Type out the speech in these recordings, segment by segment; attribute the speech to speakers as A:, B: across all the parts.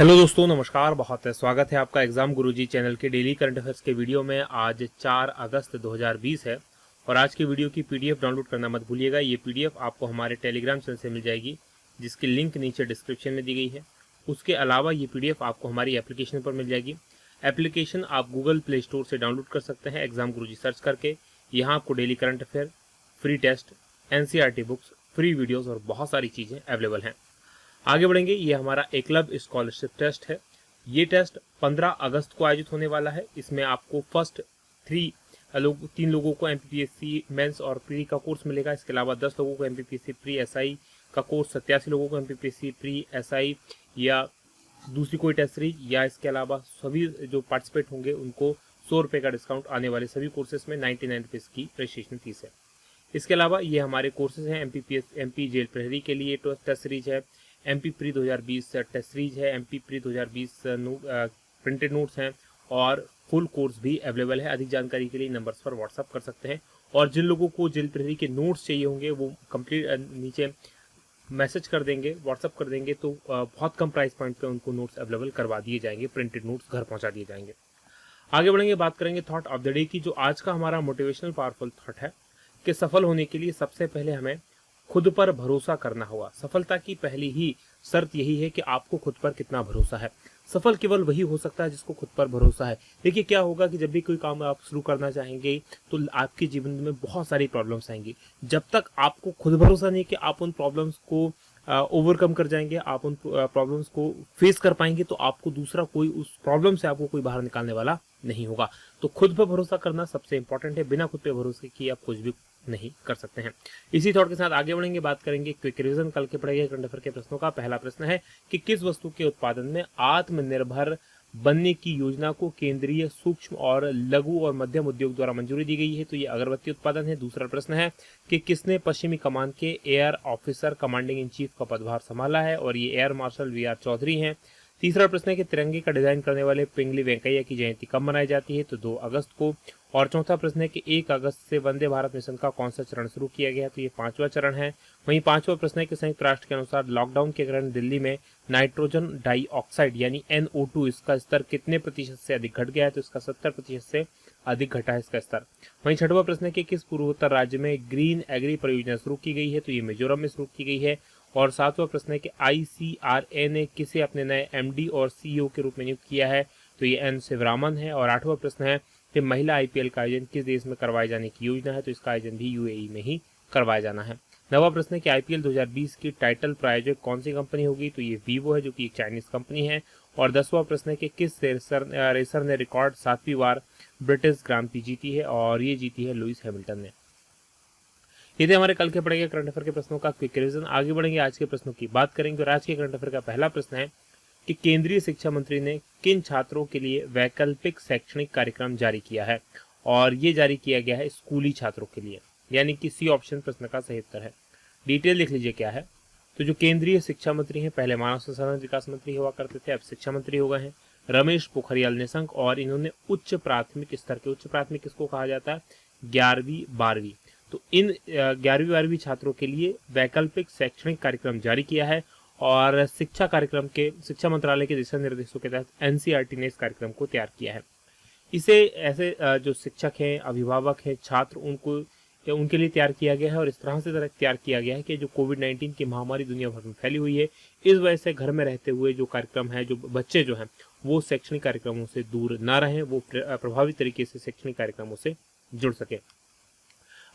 A: Hello दोस्तों, नमस्कार। बहुत स्वागत है आपका एग्जाम गुरुजी चैनल के डेली करंट अफेयर्स के वीडियो में। आज 4 अगस्त 2020 है और आज की वीडियो की पीडीएफ डाउनलोड करना मत भूलिएगा। ये पीडीएफ आपको हमारे टेलीग्राम चैनल से मिल जाएगी, जिसकी लिंक नीचे डिस्क्रिप्शन में दी गई है। उसके अलावा ये पीडीएफ आपको हमारी एप्लीकेशन पर मिल जाएगी। एप्लीकेशन आप गूगल प्ले स्टोर से डाउनलोड कर सकते हैं एग्जाम गुरुजी सर्च करके। यहाँ आपको daily current affair, free test, NCERT books, free videos और बहुत सारी चीज़ें अवेलेबल हैं। आगे बढ़ेंगे। ये हमारा एकलव्य स्कॉलरशिप टेस्ट है। ये टेस्ट 15 अगस्त को आयोजित होने वाला है। इसमें आपको फर्स्ट 3 लोगों को एमपीपीएससी मेंस और प्री का कोर्स मिलेगा। इसके अलावा 10 लोगों को एमपीपीएससी प्री एसआई का कोर्स, 87 लोगों को एमपीपीएससी प्री एसआई या दूसरी कोई टेस्ट सीरीज, या इसके अलावा सभी जो पार्टिसिपेट होंगे उनको 100 रुपये का डिस्काउंट आने वाले सभी कोर्सेज में 99 रुपीज़ की रजिस्ट्रेशन फीस है। इसके अलावा ये हमारे कोर्सेज हैं। एमपी जेल प्रहरी के लिए टेस्ट सीरीज है, एमपी प्री 2020 टेस्ट सीरीज है, एमपी प्री 2020 प्रिंटेड नोट्स हैं और फुल कोर्स भी अवेलेबल है। अधिक जानकारी के लिए नंबर्स पर व्हाट्सअप कर सकते हैं। और जिन लोगों को जेल प्रहरी के नोट्स चाहिए होंगे वो कंप्लीट नीचे मैसेज कर देंगे, व्हाट्सअप कर देंगे, तो बहुत कम प्राइस पॉइंट पे उनको नोट्स अवेलेबल करवा दिए जाएंगे। प्रिंटेड नोट्स घर पहुंचा दिए जाएंगे। आगे बढ़ेंगे, बात करेंगे थॉट ऑफ द डे की। जो आज का हमारा मोटिवेशनल पावरफुल थॉट है कि सफल होने के लिए सबसे पहले हमें खुद पर भरोसा करना होगा। सफलता की पहली ही शर्त यही है कि आपको खुद पर कितना भरोसा है। सफल केवल वही हो सकता है जिसको खुद पर भरोसा है। देखिए, क्या होगा कि जब भी कोई काम आप शुरू करना चाहेंगे तो आपके जीवन में बहुत सारी प्रॉब्लम्स आएंगी। जब तक आपको खुद भरोसा नहीं कि आप उन प्रॉब्लम्स को ओवरकम कर जाएंगे, आप उन प्रॉब्लम्स को फेस कर पाएंगे, तो आपको दूसरा कोई उस प्रॉब्लम से आपको कोई बाहर निकालने वाला नहीं होगा। तो खुद पर भरोसा करना सबसे इंपॉर्टेंट है। बिना खुद पे भरोसे किए आप कुछ भी नहीं कर सकते हैं। इसी थॉट के साथ आगे बढ़ेंगे, बात करेंगे क्विक रिवीजन कल के पढ़े गए करंट अफेयर के प्रश्नों का। पहला प्रश्न है कि किस वस्तु के उत्पादन में आत्मनिर्भर बनने की योजना को केंद्रीय सूक्ष्म और लघु और मध्यम उद्योग द्वारा मंजूरी दी गई है? तो ये अगरबत्ती उत्पादन है। दूसरा प्रश्न है कि किसने पश्चिमी कमान के air officer commanding in chief का पदभार संभाला है? और ये air marshal V R Chaudhary हैं। तीसरा प्रश्न है कि तिरंगे का डिजाइन करने वाले पिंगली वेंकैया की जयंती कब मनाई जाती है? तो 2 अगस्त को। और चौथा प्रश्न है कि 1 अगस्त से वंदे भारत मिशन का कौन सा चरण शुरू किया गया? तो ये 5वां चरण है। वहीं 5वां प्रश्न है कि संयुक्त राष्ट्र के अनुसार लॉकडाउन के कारण दिल्ली में नाइट्रोजन डाइऑक्साइड यानी NO2 इसका स्तर कितने प्रतिशत से अधिक घट गया है? तो इसका 70% से अधिक घटा है इसका स्तर। वहीं 6वां प्रश्न है कि किस पूर्वोत्तर राज्य में ग्रीन एग्री परियोजना शुरू की गई है? तो ये मिजोरम में शुरू की गई है। और 7वां प्रश्न है कि ICRA ने किसे अपने नए MD और CEO के रूप में नियुक्त किया है? तो ये N शिवरामन है। और 8वां प्रश्न है कि महिला IPL का आयोजन किस देश में करवाए जाने की योजना है? तो इसका आयोजन भी UAE में ही करवाया जाना है। 9वां प्रश्न है कि IPL 2020 की टाइटल प्रायोजक कौन सी कंपनी होगी? तो ये वीवो है, जो कि एक चाइनीज कंपनी है। और 10वां प्रश्न है कि किस रेसर ने रिकॉर्ड 7वीं बार ब्रिटिश ग्रां प्री जीती है? और ये जीती है लुइस हैमिल्टन ने। ये थे हमारे कल के पढ़े गए करंट अफेयर के प्रश्नों का क्विक रिवीजन। आगे बढ़ेंगे, आज के प्रश्नों की बात करेंगे। और आज के करंट अफेयर का पहला प्रश्न है कि केंद्रीय शिक्षा मंत्री ने किन छात्रों के लिए वैकल्पिक शैक्षणिक कार्यक्रम जारी किया है? और ये जारी किया गया है स्कूली छात्रों के लिए, यानी कि सी ऑप्शन प्रश्न का सही उत्तर है। डिटेल देख लीजिए क्या है। तो जो केंद्रीय शिक्षा मंत्री हैं, पहले मानव संसाधन विकास मंत्री हुआ करते थे, अब शिक्षा मंत्री हो गए हैं, रमेश पोखरियाल निशंक। और इन्होंने उच्च प्राथमिक स्तर के, उच्च प्राथमिक किसको कहा जाता है? 11वीं 12वीं। तो इन 11वीं 12वीं छात्रों के लिए वैकल्पिक शैक्षणिक कार्यक्रम जारी किया है। और शिक्षा मंत्रालय के दिशा निर्देशों के तहत NCERT ने इस कार्यक्रम को तैयार किया है। इसे ऐसे जो शिक्षक हैं, अभिभावक हैं, छात्र, उनके लिए तैयार किया गया है। और इस तरह से तैयार किया गया है कि जो कोविड-19 की महामारी दुनिया भर में फैली हुई है, इस वजह से घर में रहते हुए जो कार्यक्रम है, जो बच्चे जो हैं वो शैक्षणिक कार्यक्रमों से दूर ना रहें, वो प्रभावी तरीके से शैक्षणिक कार्यक्रमों से जुड़ सके।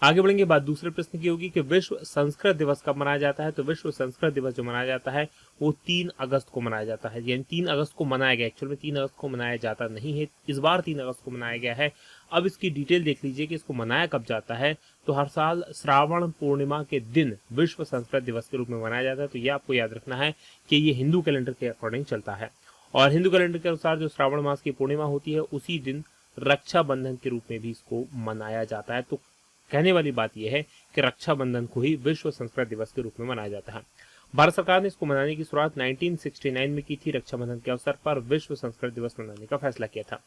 A: आगे बढ़ेंगे, बात दूसरे प्रश्न की होगी कि विश्व संस्कृत दिवस कब मनाया जाता है? तो विश्व संस्कृत दिवस जो मनाया जाता है वो 3 अगस्त को मनाया जाता है। यानी 3 अगस्त को मनाया गया, एक्चुअल में 3 अगस्त को मनाया जाता नहीं है, इस बार 3 अगस्त को मनाया गया है। अब इसकी डिटेल देख लीजिए कि इसको मनाया कब जाता है। तो हर साल श्रावण पूर्णिमा के दिन विश्व संस्कृत दिवस के रूप में मनाया जाता है। तो ये आपको याद रखना है कि ये हिंदू कैलेंडर के अकॉर्डिंग चलता है। और हिंदू कैलेंडर के अनुसार जो श्रावण मास की पूर्णिमा होती है उसी दिन रक्षाबंधन के रूप में भी इसको मनाया जाता है। तो कहने वाली बात यह है कि रक्षाबंधन को ही विश्व संस्कृत दिवस के रूप में मनाया जाता है। भारत सरकार ने इसको मनाने की शुरुआत 1969 में की थी। रक्षाबंधन के अवसर पर विश्व संस्कृत दिवस मनाने का फैसला किया था।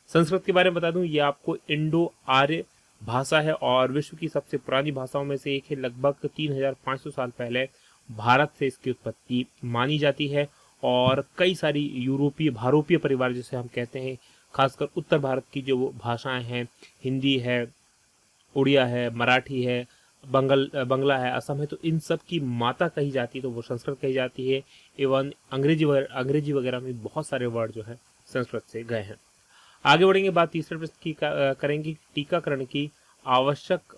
A: संस्कृत के बारे में बता दूं, ये आपको इंडो आर्य भाषा है और विश्व की सबसे पुरानी भाषाओं में से एक है। लगभग 3500 साल पहले भारत से इसकी उत्पत्ति मानी जाती है। और कई सारी यूरोपीय भारोपीय परिवार जिसे हम कहते हैं, खासकर उत्तर भारत की जो भाषाएं हैं, हिंदी है, उड़िया है, मराठी है, बंगला है, असम है, तो इन सब की माता कही जाती है तो वो संस्कृत कही जाती है। एवं अंग्रेजी वगैरह में बहुत सारे वर्ड जो है संस्कृत से गए हैं। आगे बढ़ेंगे, बात तीसरे प्रश्न की करेंगे। टीकाकरण की आवश्यक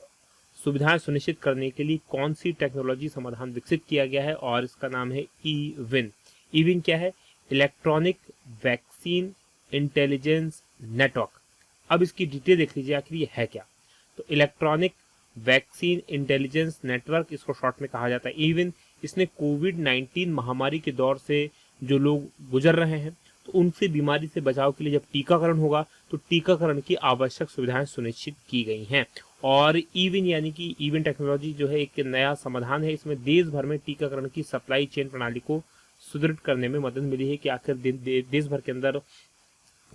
A: सुविधाएं सुनिश्चित करने के लिए कौन सी टेक्नोलॉजी समाधान विकसित किया गया है, और इसका नाम है ई-विन। ई-विन क्या है? Electronic vaccine intelligence network. अब इसकी डिटेल देख लीजिए आखिर ये है क्या। तो इलेक्ट्रॉनिक वैक्सीन इंटेलिजेंस नेटवर्क, इसको शॉर्ट में कहा जाता है ई-विन। इसने कोविड-19 महामारी के दौर से जो लोग गुजर रहे हैं तो उनसे बीमारी से बचाव के लिए जब टीकाकरण होगा तो टीकाकरण की आवश्यक सुविधाएं सुनिश्चित की गई हैं। और ई-विन यानी कि ई-विन टेक्नोलॉजी जो है एक नया समाधान है। इसमें देश भर में टीकाकरण की सप्लाई चेन प्रणाली को सुदृढ़ करने में मदद मिली है कि आखिर देश भर के अंदर,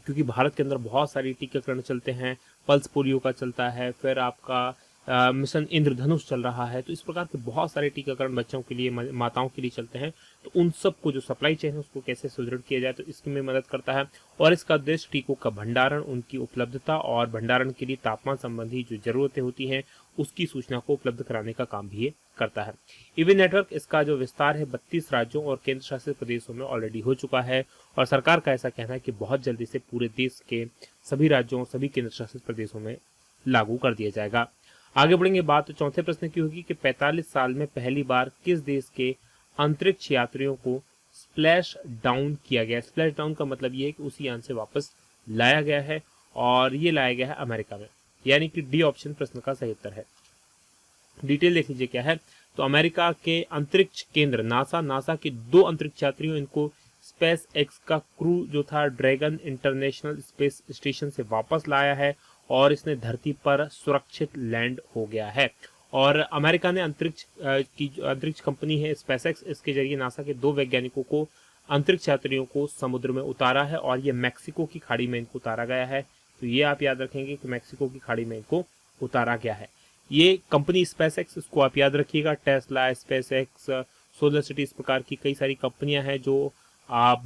A: क्योंकि भारत के अंदर बहुत सारी टीकाकरण चलते हैं, पल्स पोलियो का चलता है, फिर आपका मिशन इंद्रधनुष चल रहा है, तो इस प्रकार के बहुत सारे टीकाकरण बच्चों के लिए, माताओं के लिए चलते हैं। तो उन सब को जो सप्लाई चेन है उसको कैसे सुदृढ़ किया जाए, तो इसमें मदद करता है। और इसका उद्देश्य टीकों का भंडारण, उनकी उपलब्धता और भंडारण के लिए तापमान संबंधी जो जरूरतें होती हैं उसकी सूचना को उपलब्ध कराने का काम भी ये करता है। ई-विन नेटवर्क, इसका जो विस्तार है 32 राज्यों और केंद्र शासित प्रदेशों में ऑलरेडी हो चुका है, और सरकार का ऐसा कहना है कि बहुत जल्दी से पूरे देश के सभी राज्यों और सभी केंद्र शासित प्रदेशों में लागू कर दिया जाएगा। आगे बढ़ेंगे, बात चौथे प्रश्न की होगी कि 45 साल में पहली बार किस देश के अंतरिक्ष यात्रियों को स्प्लैश डाउन किया गया। स्प्लैश डाउन का मतलब ये है कि उसी यान से वापस लाया गया है, और ये लाया गया है अमेरिका में, यानी कि डी ऑप्शन प्रश्न का सही उत्तर है। डिटेल देख लीजिए क्या है। तो अमेरिका के अंतरिक्ष केंद्र नासा के 2 अंतरिक्ष यात्रियों, इनको स्पेस एक्स का क्रू जो था ड्रैगन इंटरनेशनल स्पेस स्टेशन से वापस लाया है, और इसने धरती पर सुरक्षित लैंड हो गया है। और अमेरिका ने अंतरिक्ष कंपनी है स्पेसएक्स, इसके जरिए नासा के 2 वैज्ञानिकों को, अंतरिक्ष यात्रियों को समुद्र में उतारा है, और ये मैक्सिको की खाड़ी में इनको उतारा गया है। तो ये आप याद रखेंगे कि मैक्सिको की खाड़ी में इनको उतारा गया है। ये कंपनी स्पेसएक्स, इसको आप याद रखिएगा, टेस्ला, स्पेसएक्स, सोलर सिटी, इस प्रकार की कई सारी कंपनियां हैं जो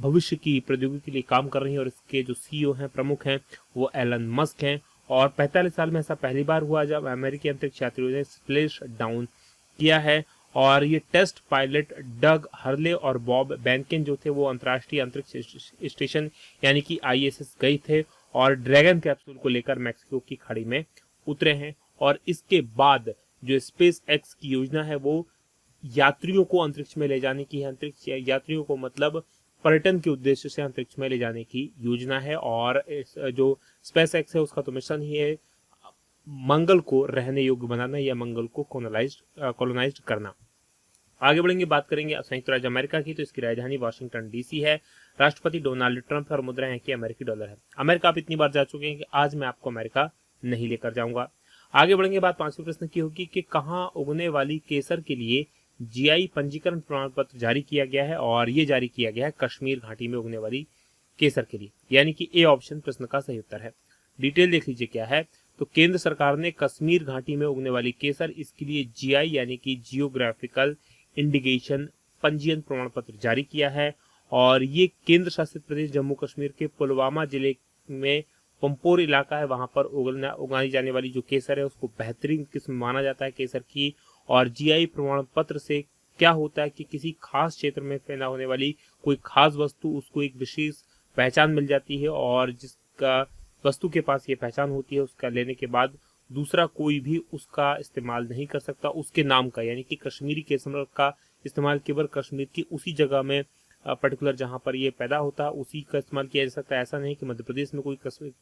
A: भविष्य की प्रौद्योगिकी के लिए काम कर रही हैं, और इसके जो सीईओ हैं, प्रमुख हैं, वो एलन मस्क हैं। और 45 साल में ऐसा पहली बार हुआ जब अमेरिकी अंतरिक्ष यात्रियों ने स्प्लैश डाउन किया है। और ये टेस्ट पायलट डग हर्ले और बॉब बैंकेन जो थे वो अंतर्राष्ट्रीय अंतरिक्ष स्टेशन यानी कि ISS गए थे, और ड्रैगन कैप्सूल को लेकर मैक्सिको की खाड़ी में उतरे हैं। और इसके बाद जो स्पेस एक्स की योजना है वो यात्रियों को अंतरिक्ष में ले जाने की है। अंतरिक्ष यात्रियों को मतलब पर्यटन के उद्देश्य से अंतरिक्ष में ले जाने की योजना है। और जो स्पेस एक्स है उसका तो मिशन ही है मंगल को रहने योग्य बनाना या मंगल को कॉलोनाइज्ड करना। आगे बढ़ेंगे, बात करेंगे संयुक्त राज्य अमेरिका की। तो इसकी राजधानी वाशिंगटन DC है। राष्ट्रपति डोनाल्ड ट्रंप और मुद्रा है कि अमेरिकी डॉलर है। अमेरिका आप इतनी बार जा चुके हैं कि आज मैं आपको अमेरिका नहीं लेकर जाऊंगा। आगे बढ़ेंगे, बात 5वें प्रश्न की होगी कि कहाँ उगने वाली केसर के लिए GI पंजीकरण प्रमाण पत्र जारी किया गया है, और ये जारी किया गया है कश्मीर घाटी में उगने वाली केसर के लिए, यानी कि ए ऑप्शन प्रश्न का सही उत्तर है। डिटेल देख लीजिए क्या है। तो केंद्र सरकार ने कश्मीर घाटी में उगने वाली केसर, इसके लिए GI यानी कि जियोग्राफिकल इंडिकेशन पंजीयन प्रमाण पत्र जारी किया है। और ये केंद्र शासित प्रदेश जम्मू कश्मीर के पुलवामा जिले में पंपोर इलाका है, वहां पर उगाई जाने वाली जो केसर है उसको बेहतरीन किस्म माना जाता है केसर की। और GI प्रमाण पत्र से क्या होता है कि किसी खास क्षेत्र में पैदा होने वाली कोई खास वस्तु, उसको एक विशेष पहचान मिल जाती है, और जिसका वस्तु के पास ये पहचान होती है उसका लेने के बाद दूसरा कोई भी उसका इस्तेमाल नहीं कर सकता उसके नाम का, यानी कि कश्मीरी केसर का इस्तेमाल केवल कश्मीर की उसी जगह में पर्टिकुलर जहां पर ये पैदा होता है उसी का इस्तेमाल किया जा सकता है। ऐसा नहीं कि मध्य प्रदेश में कोई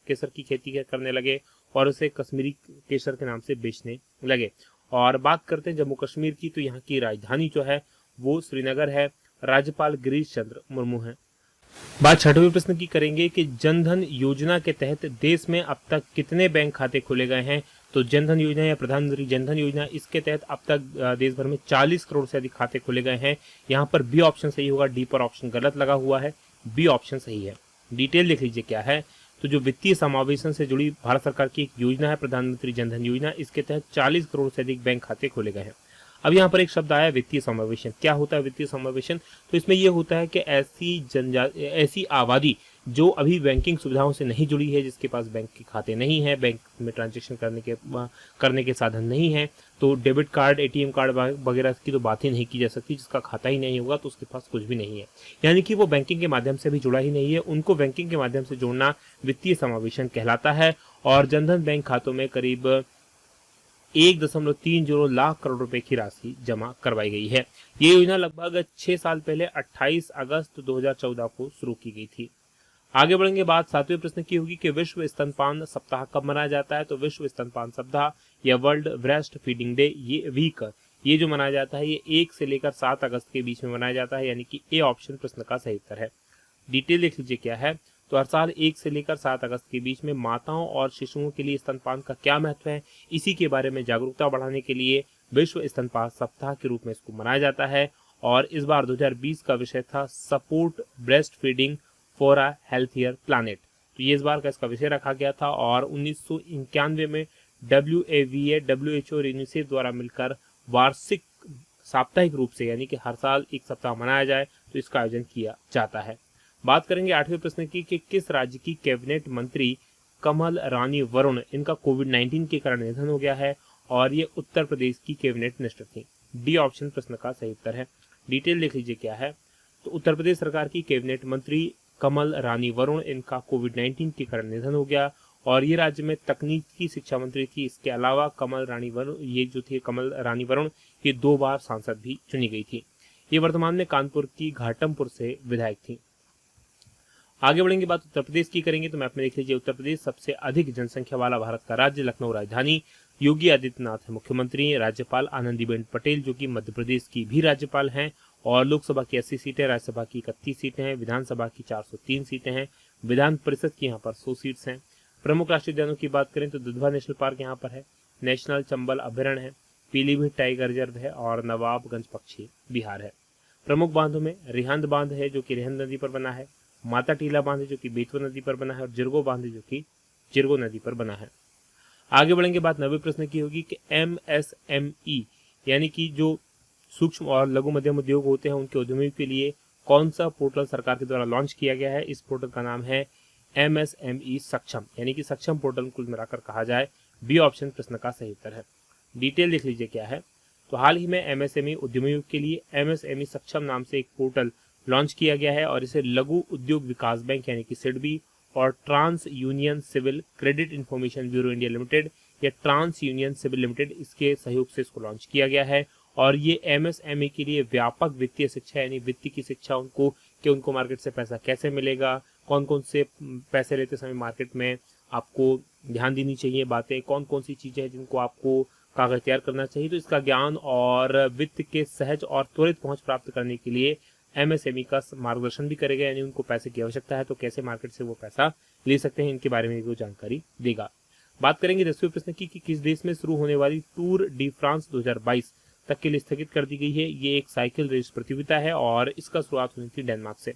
A: केसर की खेती करने लगे और उसे कश्मीरी केसर के नाम से बेचने लगे। और बात करते हैं जम्मू कश्मीर की, तो यहाँ की राजधानी जो है वो श्रीनगर है। राज्यपाल गिरीश चंद्र मुर्मू हैं। बात 6वें प्रश्न की करेंगे कि जनधन योजना के तहत देश में अब तक कितने बैंक खाते खोले गए हैं। तो जनधन योजना या प्रधानमंत्री जनधन योजना, इसके तहत अब तक देश भर में 40 करोड़ से अधिक खाते खोले गए हैं। यहाँ पर बी ऑप्शन सही होगा, डी पर ऑप्शन गलत लगा हुआ है, बी ऑप्शन सही है। डिटेल देख लीजिए क्या है। तो जो वित्तीय समावेशन से जुड़ी भारत सरकार की एक योजना है प्रधानमंत्री जनधन योजना, इसके तहत 40 करोड़ से अधिक बैंक खाते खोले गए हैं। अब यहाँ पर एक शब्द आया वित्तीय समावेशन। क्या होता है वित्तीय समावेशन? तो इसमें यह होता है कि ऐसी आबादी जो अभी बैंकिंग सुविधाओं से नहीं जुड़ी है, जिसके पास बैंक के खाते नहीं है, बैंक में ट्रांजैक्शन करने के साधन नहीं है, तो डेबिट कार्ड, एटीएम कार्ड वगैरह की तो बात ही नहीं की जा सकती। जिसका खाता ही नहीं होगा तो उसके पास कुछ भी नहीं है, यानी कि वो बैंकिंग के माध्यम से भी जुड़ा ही नहीं है। उनको बैंकिंग के माध्यम से जोड़ना वित्तीय समावेशन कहलाता है। और जनधन बैंक खातों में करीब 1.30 लाख करोड़ रुपए की राशि जमा करवाई गई है। ये योजना लगभग 6 साल पहले 28 अगस्त 2014 को शुरू की गई थी। आगे बढ़ेंगे, बात 7वें प्रश्न की होगी कि विश्व स्तनपान सप्ताह कब मनाया जाता है? तो विश्व स्तनपान सप्ताह या वर्ल्ड ब्रेस्ट फीडिंग डे ये जो मनाया जाता है ये 1 से लेकर 7 अगस्त के बीच में मनाया जाता है, यानी कि ए ऑप्शन प्रश्न का सही उत्तर है। डिटेल देख लीजिए क्या है। तो हर साल 1 से लेकर 7 अगस्त के बीच में माताओं और शिशुओं के लिए स्तनपान का क्या महत्व है, इसी के बारे में जागरूकता बढ़ाने के लिए विश्व स्तनपान सप्ताह के रूप में इसको मनाया जाता है। और इस बार 2020 का विषय था support breast feeding for a healthier planet. तो ये इस बार का इसका विषय रखा गया था। और 1991 में WAVA, WHO और यूनिसेफ द्वारा मिलकर वार्षिक साप्ताहिक रूप से, यानी कि हर साल एक सप्ताह मनाया जाए, तो इसका आयोजन किया जाता है। बात करेंगे 8वें प्रश्न की कि किस राज्य की कैबिनेट मंत्री कमल रानी वरुण, इनका कोविड-19 के कारण निधन हो गया है और ये उत्तर प्रदेश की कैबिनेट मिनिस्टर थी। डी ऑप्शन प्रश्न का सही उत्तर है। डिटेल देख लीजिए क्या है। तो उत्तर प्रदेश सरकार की कैबिनेट मंत्री कमल रानी वरुण, इनका कोविड-19 के कारण निधन हो गया और ये राज्य में तकनीकी शिक्षा मंत्री थी। इसके अलावा कमल रानी वरुण ये 2 बार सांसद भी चुनी गई थी। ये वर्तमान में कानपुर की घाटमपुर से विधायक थी। आगे बढ़ेंगे, बात उत्तर प्रदेश की करेंगे। तो मैप में देख लीजिए, उत्तर प्रदेश सबसे अधिक जनसंख्या वाला भारत का राज्य, लखनऊ राजधानी, योगी आदित्यनाथ है मुख्यमंत्री, राज्यपाल आनंदीबेन पटेल जो कि मध्य प्रदेश की भी राज्यपाल हैं, और लोकसभा की 80 सीटें, राज्यसभा की 31 सीटें हैं, विधानसभा की 403 सीटें हैं, विधान परिषद की यहाँ पर 100 सीट्स हैं। प्रमुख राष्ट्रीय उद्यानों की बात करें तो दुधवा नेशनल पार्क यहाँ पर है, नेशनल चंबल अभ्यारण्य है, पीलीभीत टाइगर रिजर्व है और नवाबगंज पक्षी विहार है। प्रमुख बांधों में रिहंद बांध है जो कि रिहंद नदी पर बना है, माता टीला बांध है जो कि बेतवा नदी पर बना है, और जिरगो बांध है जो कि जिरगो नदी पर बना है। आगे बढ़ेंगे, बात 90 प्रश्न की होगी कि MSME यानी कि जो सूक्ष्म और लघु मध्यम उद्योग होते हैं उनके उद्यमियों के लिए कौन सा पोर्टल सरकार के द्वारा लॉन्च किया गया है? इस पोर्टल का नाम है MSME सक्षम, यानी कि सक्षम पोर्टल कुल मिलाकर कहा जाए। बी ऑप्शन प्रश्न का सही उत्तर है। डिटेल देख लीजिए क्या है। तो हाल ही में MSME उद्यमियों के लिए MSME सक्षम नाम से एक पोर्टल लॉन्च किया गया है और इसे लघु उद्योग विकास बैंक यानी कि सिडबी और TransUnion CIBIL credit information bureau India limited या ट्रांस यूनियन सिविल लिमिटेड इसके सहयोग से इसको लॉन्च किया गया है। और ये MSME के लिए व्यापक वित्तीय शिक्षा यानी वित्त की शिक्षा उनको कि उनको मार्केट से पैसा कैसे मिलेगा, कौन कौन से पैसे लेते समय मार्केट में आपको ध्यान देनी चाहिए बातें, कौन कौन सी चीज़ें हैं जिनको आपको कागज तैयार करना चाहिए, तो इसका ज्ञान और वित्त के सहज और त्वरित पहुंच प्राप्त करने के लिए MSME का मार्गदर्शन भी करेगा, यानी उनको पैसे की आवश्यकता है तो कैसे मार्केट से वो पैसा ले सकते हैं, इनके बारे में वो जानकारी देगा। बात करेंगे 10वें प्रश्न की कि किस देश में शुरू होने वाली टूर डी फ्रांस 2022 तक के लिए स्थगित कर दी गई है? ये एक साइकिल रेस प्रतियोगिता है और इसका शुरुआत हुई थी डेनमार्क से,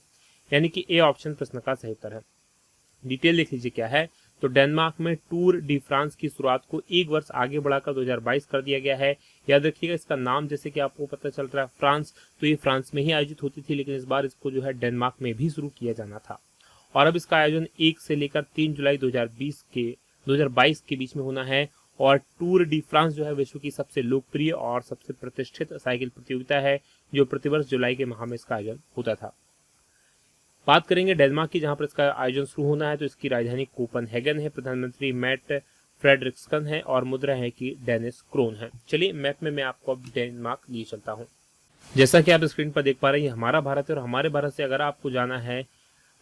A: यानी कि ए ऑप्शन प्रश्न का सही उत्तर है। डिटेल देख लीजिए क्या है। तो डेनमार्क में टूर डी फ्रांस की शुरुआत को 1 वर्ष आगे बढ़ाकर 2022 कर दिया गया है। याद रखिएगा इसका नाम जैसे कि आपको पता चल रहा है फ्रांस, तो ये फ्रांस में ही आयोजित होती थी, लेकिन इस बार इसको जो है डेनमार्क में भी शुरू किया जाना था। और अब इसका आयोजन 1 से लेकर 3 जुलाई 2022 के बीच में होना है। और टूर डी फ्रांस जो है विश्व की सबसे लोकप्रिय और सबसे प्रतिष्ठित साइकिल प्रतियोगिता है जो प्रतिवर्ष जुलाई के माह में इसका आयोजन होता था। बात करेंगे डेनमार्क की, जहां पर इसका आयोजन शुरू होना है, तो इसकी राजधानी कोपनहेगन है, प्रधानमंत्री मैट फ्रेडरिक्सन है और मुद्रा है कि डेनिस क्रोन है। चलिए मैप में मैं आपको अब डेनमार्क लिए चलता हूं। जैसा कि आप स्क्रीन पर देख पा रहे हैं, हमारा भारत है और हमारे भारत से अगर आपको जाना है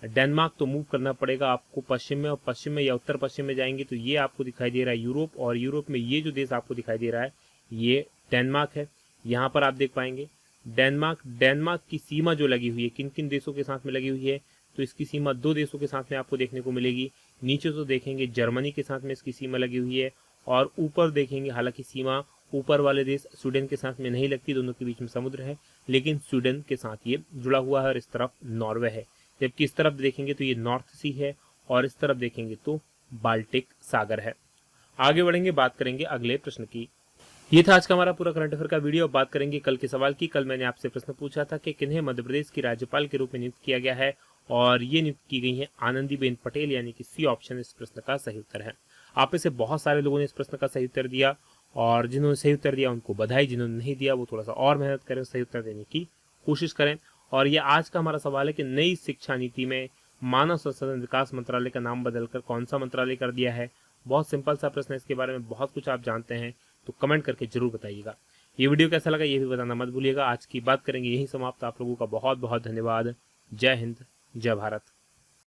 A: डेनमार्क तो मूव करना पड़ेगा आपको पश्चिम में, और पश्चिम में या उत्तर पश्चिम में जाएंगे तो ये आपको दिखाई दे रहा है यूरोप, और यूरोप में ये जो देश आपको दिखाई दे रहा है ये डेनमार्क है। यहाँ पर आप देख पाएंगे डेनमार्क की सीमा जो लगी हुई है किन किन देशों के साथ में लगी हुई है, तो इसकी सीमा 2 देशों के साथ में आपको देखने को मिलेगी। नीचे तो देखेंगे जर्मनी के साथ में इसकी सीमा लगी हुई है, और ऊपर देखेंगे हालांकि सीमा ऊपर वाले देश स्वीडन के साथ में नहीं लगती, दोनों के बीच में समुद्र है, लेकिन स्वीडन के साथ ये जुड़ा हुआ है और इस तरफ नॉर्वे है। जबकि इस तरफ देखेंगे तो ये नॉर्थ सी है और इस तरफ देखेंगे तो बाल्टिक सागर है। आगे बढ़ेंगे, बात करेंगे अगले प्रश्न की। ये था आज का हमारा पूरा करंट अफेयर का वीडियो। बात करेंगे कल के सवाल की। कल मैंने आपसे प्रश्न पूछा था कि किन्हें मध्य प्रदेश की राज्यपाल के रूप में नियुक्त किया गया है, और ये नियुक्त की गई है आनंदीबेन पटेल, यानी कि सी ऑप्शन इस प्रश्न का सही उत्तर है। आप में से बहुत सारे लोगों ने इस प्रश्न का सही उत्तर दिया, और जिन्होंने सही उत्तर दिया उनको बधाई, जिन्होंने नहीं दिया वो थोड़ा सा और मेहनत करें, सही उत्तर देने की कोशिश करें। और ये आज का हमारा सवाल है कि नई शिक्षा नीति में मानव संसाधन विकास मंत्रालय का नाम बदलकर कौन सा मंत्रालय कर दिया है। बहुत सिंपल सा प्रश्न है, इसके बारे में बहुत कुछ आप जानते हैं तो कमेंट करके जरूर बताइएगा। ये वीडियो कैसा लगा ये भी बताना मत भूलिएगा। आज की बात करेंगे यही समाप्त। आप लोगों का बहुत बहुत धन्यवाद। जय हिंद, जय भारत।